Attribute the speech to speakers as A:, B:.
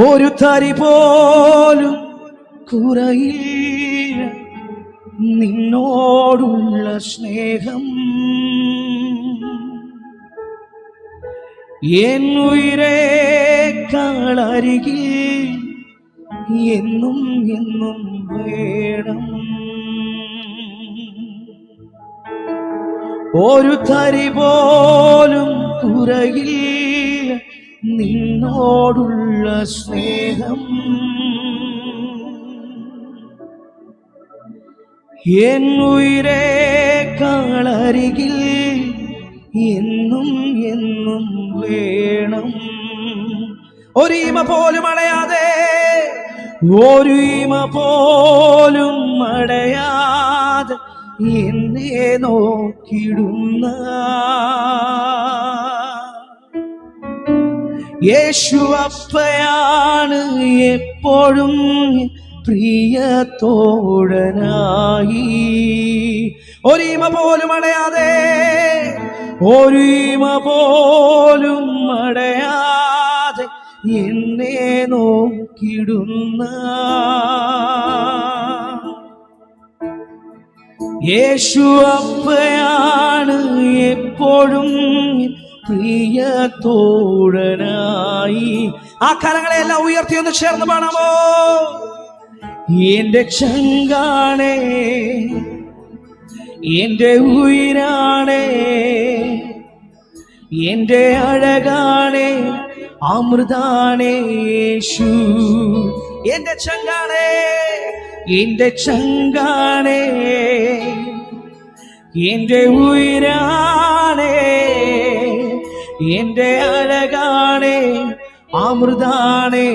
A: ഒരു തരി പോലും കുറയില്ല നിന്നോടുള്ള സ്നേഹം. എൻ ഉയിരേക്കാൾ അരികിൽ എന്നും എന്നും വേണം. ഒരു തരി പോലും കുറയില്ല നിന്നോടുള്ള സ്നേഹം. എൻ ഉയിരേക്കാൾ അരികിൽ എന്നും എന്നും വേണം. ഒരീമ പോലും അടയാതെ, ഒരീമ പോലും അടയാതെ എന്നെ നോക്കിടുന്ന യേശു അപ്പയാണ് എപ്പോഴും പ്രിയത്തോടനായി. ഒരീമ പോലും അടയാതെ, ഒരീമ പോലും അടയാതെ എന്നെ നോക്കിടുന്ന യേശു അപ്പയാണ് എപ്പോഴും പ്രിയത്തോടനായി. ആ കരങ്ങളെല്ലാം ഉയർത്തി ഒന്ന് ചേർന്ന് പാടാമോ? എന്റെ ചങ്കാണേ, എന്റെ ഉയിരാണേ, എന്റെ അഴകാണേ, അമൃതാണേ യേശു. എന്റെ ചങ്കാണേ, എന്റെ ചങ്കാണേ, എന്റെ ഉയിരാണേ, എന്റെ അഴകാണേ, അമൃതാണേ.